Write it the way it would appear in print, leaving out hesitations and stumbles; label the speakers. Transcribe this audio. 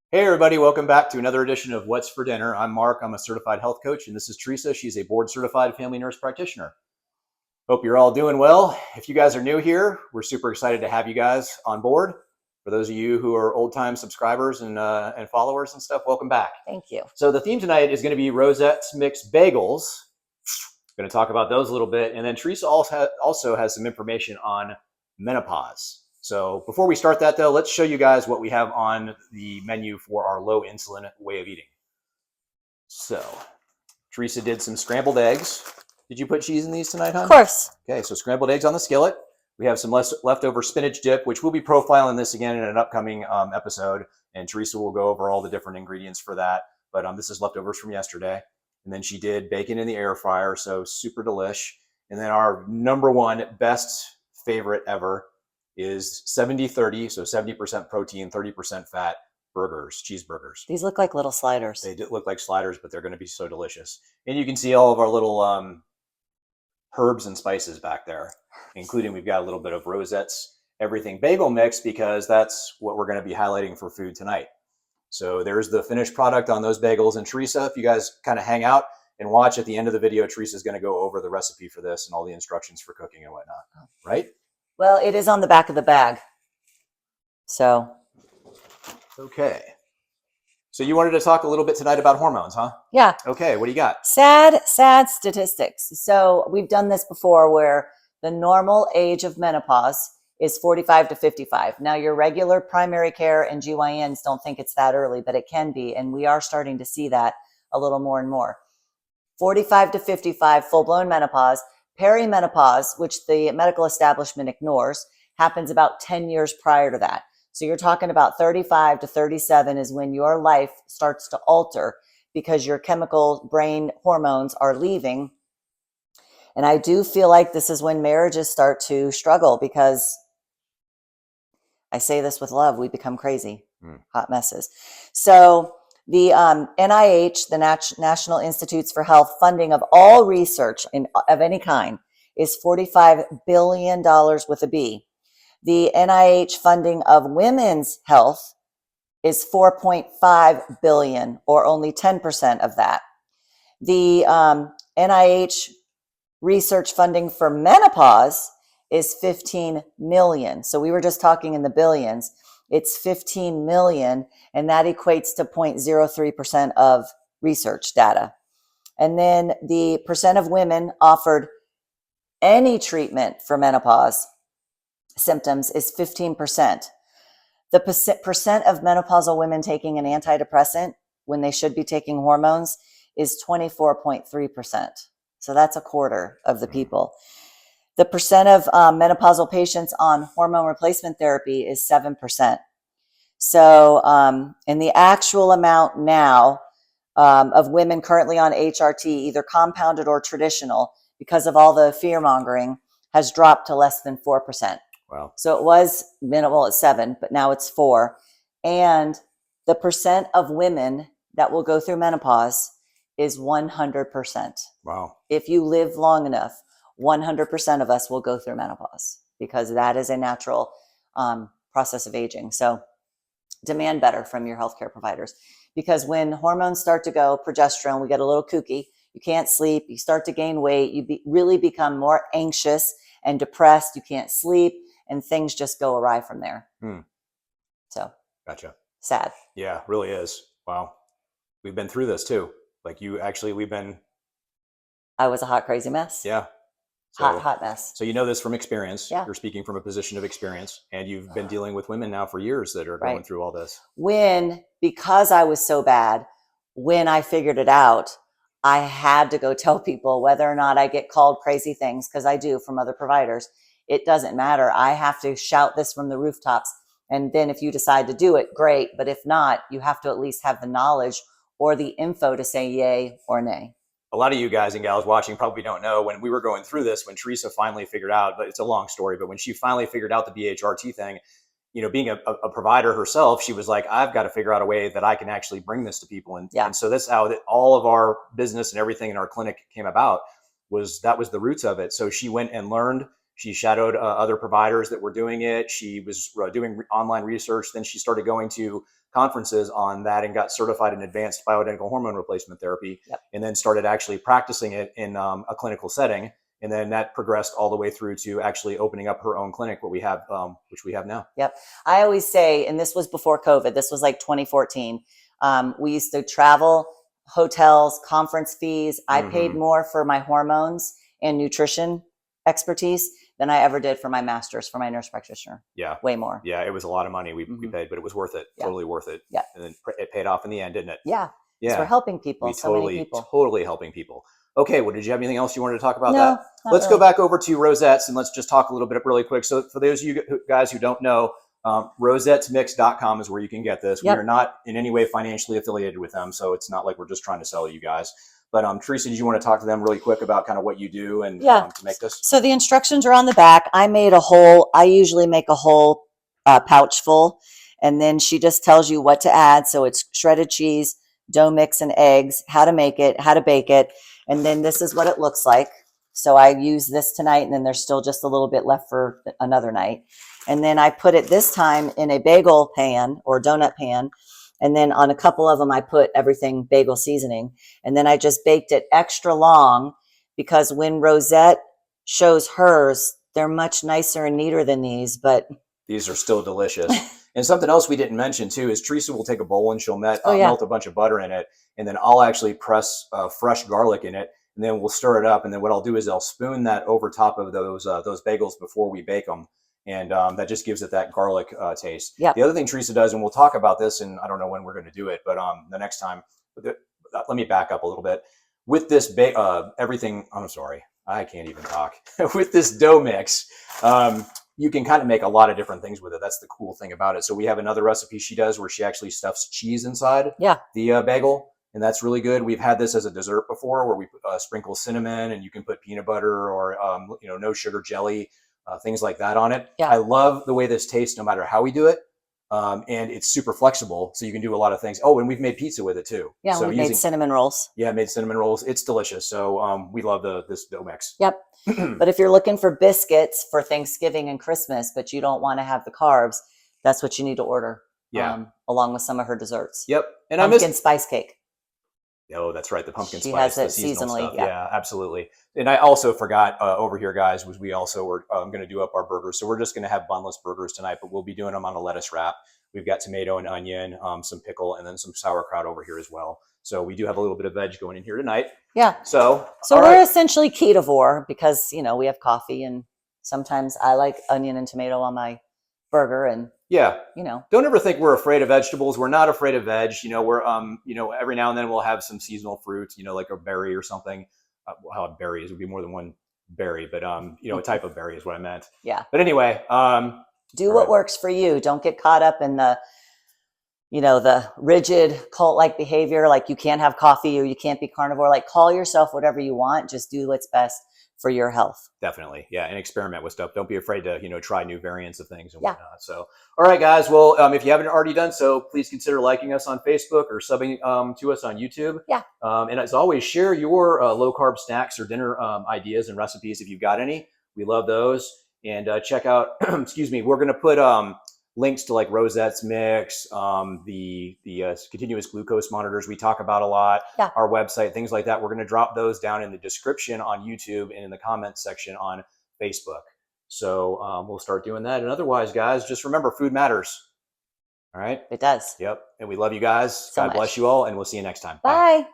Speaker 1: Hey everybody, welcome back to another edition of What's for Dinner. I'm Mark, I'm a certified health coach, and this is Teresa. She's a board certified family nurse practitioner. Hope you're all doing well. If you guys are new here, we're super excited to have you guys on board. For those of you who are old time subscribers and followers and stuff, welcome back.
Speaker 2: Thank you.
Speaker 1: So the theme tonight is going to be Rosette's mixed bagels. Going to talk about those a little bit. And then Teresa also has some information on menopause. So before we start that though, let's show you guys what we have on the menu for our low insulin way of eating. So Teresa did some scrambled eggs. Did you put cheese in these tonight, hon?
Speaker 2: Of course.
Speaker 1: Okay, so scrambled eggs on the skillet. We have some leftover spinach dip, which we'll be profiling this again in an upcoming episode. And Teresa will go over all the different ingredients for that. But this is leftovers from yesterday. And then she did bacon in the air fryer, so super delish. And then our number one best favorite ever is 70-30, so 70% protein, 30% fat burgers, cheeseburgers.
Speaker 2: These look like little sliders.
Speaker 1: They do look like sliders, but they're going to be so delicious. And you can see all of our little herbs and spices back there, including we've got a little bit of Rosette's everything bagel mix because that's what we're going to be highlighting for food tonight. So there's the finished product on those bagels. And Teresa, if you guys kind of hang out and watch at the end of the video, Teresa's going to go over the recipe for this and all the instructions for cooking and whatnot, right?
Speaker 2: Well, it is on the back of the bag. So.
Speaker 1: Okay. So you wanted to talk a little bit tonight about hormones, huh?
Speaker 2: Yeah.
Speaker 1: Okay, what do you got?
Speaker 2: Sad statistics. So we've done this before where the normal age of menopause is 45 to 55. Now your regular primary care and GYNs don't think it's that early, but it can be. And we are starting to see that a little more and more. 45 to 55, full-blown menopause. Perimenopause, which the medical establishment ignores, happens about 10 years prior to that. So you're talking about 35 to 37 is when your life starts to alter because your chemical brain hormones are leaving. And I do feel like this is when marriages start to struggle because I say this with love, we become crazy, hot messes. So the NIH, the National Institutes for Health, funding of all research of any kind is $45 billion with a B. The NIH funding of women's health is $4.5 billion, or only 10% of that. The NIH research funding for menopause is 15 million. So we were just talking in the billions. It's 15 million, and that equates to 0.03% of research data. And then the percent of women offered any treatment for menopause symptoms is 15%. The percent of menopausal women taking an antidepressant when they should be taking hormones is 24.3%. So that's a quarter of the people. The percent of menopausal patients on hormone replacement therapy is 7%. So, and the actual amount now of women currently on HRT, either compounded or traditional, because of all the fear mongering, has dropped to less than 4%.
Speaker 1: Wow.
Speaker 2: So it was minimal at 7, but now it's 4. And the percent of women that will go through menopause is 100%.
Speaker 1: Wow.
Speaker 2: If you live long enough, 100% of us will go through menopause because that is a natural process of aging. So demand better from your healthcare providers, because when hormones start to go, progesterone, we get a little kooky. You can't sleep. You start to gain weight. You really become more anxious and depressed. You can't sleep, and things just go awry from there. So
Speaker 1: gotcha.
Speaker 2: Sad.
Speaker 1: Yeah, really is. Wow. We've been through this too. Like
Speaker 2: I was a hot, crazy mess.
Speaker 1: Yeah. So,
Speaker 2: hot mess.
Speaker 1: So you know this from experience.
Speaker 2: Yeah.
Speaker 1: You're speaking from a position of experience, and you've been dealing with women now for years that are going through all this.
Speaker 2: Because I was so bad, when I figured it out, I had to go tell people, whether or not I get called crazy things, because I do from other providers. It doesn't matter. I have to shout this from the rooftops. And then if you decide to do it, great. But if not, you have to at least have the knowledge or the info to say yay or nay.
Speaker 1: A lot of you guys and gals watching probably don't know, when we were going through this, when Teresa finally figured out, but it's a long story, but when she finally figured out the BHRT thing, you know, being a provider herself, she was like, I've got to figure out a way that I can actually bring this to people. And so that's how all of our business and everything in our clinic came about. That was the roots of it. So she went and learned. She shadowed other providers that were doing it. She was doing online research. Then she started going to conferences on that and got certified in advanced bioidentical hormone replacement therapy, and then started actually practicing it in a clinical setting. And then that progressed all the way through to actually opening up her own clinic, which we have now.
Speaker 2: Yep. I always say, and this was before COVID, this was like 2014. We used to travel, hotels, conference fees. I paid more for my hormones and nutrition expertise than I ever did for my master's, for my nurse practitioner.
Speaker 1: Yeah.
Speaker 2: Way more.
Speaker 1: Yeah. It was a lot of money we paid, but it was worth it.
Speaker 2: Yeah.
Speaker 1: Totally worth it.
Speaker 2: Yeah.
Speaker 1: And then it paid off in the end, didn't it?
Speaker 2: Yeah.
Speaker 1: Yeah.
Speaker 2: We're helping people.
Speaker 1: Many people. Totally helping people. Okay. Well, did you have anything else you wanted to talk about?
Speaker 2: No,
Speaker 1: that? Let's go back over to Rosette's and let's just talk a little bit really quick. So for those of you guys who don't know, rosettesmix.com is where you can get this. We are not in any way financially affiliated with them. So it's not like we're just trying to sell you guys. But Teresa, did you want to talk to them really quick about kind of what you do and to make this?
Speaker 2: So the instructions are on the back. I usually make a whole pouch full. And then she just tells you what to add. So it's shredded cheese, dough mix, and eggs, how to make it, how to bake it. And then this is what it looks like. So I use this tonight, and then there's still just a little bit left for another night. And then I put it this time in a bagel pan or donut pan. And then on a couple of them, I put everything bagel seasoning. And then I just baked it extra long because when Rosette shows hers, they're much nicer and neater than these, but
Speaker 1: these are still delicious. And something else we didn't mention too is Teresa will take a bowl and she'll melt a bunch of butter in it. And then I'll actually press fresh garlic in it. And then we'll stir it up. And then what I'll do is I'll spoon that over top of those bagels before we bake them. And that just gives it that garlic taste.
Speaker 2: Yep.
Speaker 1: The other thing Teresa does, and we'll talk about this, and I don't know when we're going to do it, but the next time, let me back up a little bit. With this everything, I'm sorry, I can't even talk. With this dough mix, you can kind of make a lot of different things with it. That's the cool thing about it. So we have another recipe she does where she actually stuffs cheese inside the bagel. And that's really good. We've had this as a dessert before where we sprinkle cinnamon, and you can put peanut butter or no sugar jelly, things like that on it. I love the way this tastes no matter how we do it. And it's super flexible, so you can do a lot of things. Oh, and we've made pizza with it too.
Speaker 2: Yeah,
Speaker 1: so
Speaker 2: we've made cinnamon rolls.
Speaker 1: Yeah, made cinnamon rolls. It's delicious. So we love this dough mix.
Speaker 2: Yep. But if you're looking for biscuits for Thanksgiving and Christmas, but you don't want to have the carbs, that's what you need to order.
Speaker 1: Yeah.
Speaker 2: Along with some of her desserts.
Speaker 1: Yep. And
Speaker 2: pumpkin spice cake.
Speaker 1: Oh, that's right. The pumpkin
Speaker 2: she
Speaker 1: spice.
Speaker 2: Has it
Speaker 1: the seasonal
Speaker 2: seasonally.
Speaker 1: Stuff. Yeah, absolutely. And I also forgot over here, guys, was we also were going to do up our burgers. So we're just going to have bunless burgers tonight, but we'll be doing them on a lettuce wrap. We've got tomato and onion, some pickle, and then some sauerkraut over here as well. So we do have a little bit of veg going in here tonight.
Speaker 2: Yeah.
Speaker 1: So
Speaker 2: we're essentially ketovore because, we have coffee, and sometimes I like onion and tomato on my burger. And don't
Speaker 1: ever think we're afraid of vegetables. We're not afraid of veg. We're every now and then we'll have some seasonal fruits, like a berry or something. How berries would be more than one berry, but a type of berry is what I meant.
Speaker 2: Yeah.
Speaker 1: But anyway,
Speaker 2: do what works for you. Don't get caught up in the rigid cult-like behavior, like you can't have coffee or you can't be carnivore. Like, call yourself whatever you want. Just do what's best for your health.
Speaker 1: Definitely. Yeah. And experiment with stuff. Don't be afraid to, try new variants of things and whatnot. So, all right, guys. Well, if you haven't already done so, please consider liking us on Facebook or subbing to us on YouTube.
Speaker 2: Yeah.
Speaker 1: And as always, share your low carb snacks or dinner ideas and recipes if you've got any. We love those. And check out, excuse me, we're going to put links to like Rosette's Mix, the continuous glucose monitors we talk about a lot, our website, things like that. We're going to drop those down in the description on YouTube and in the comments section on Facebook. So we'll start doing that. And otherwise, guys, just remember, food matters. All right?
Speaker 2: It does.
Speaker 1: Yep. And we love you guys. God bless you all. And we'll see you next time.
Speaker 2: Bye.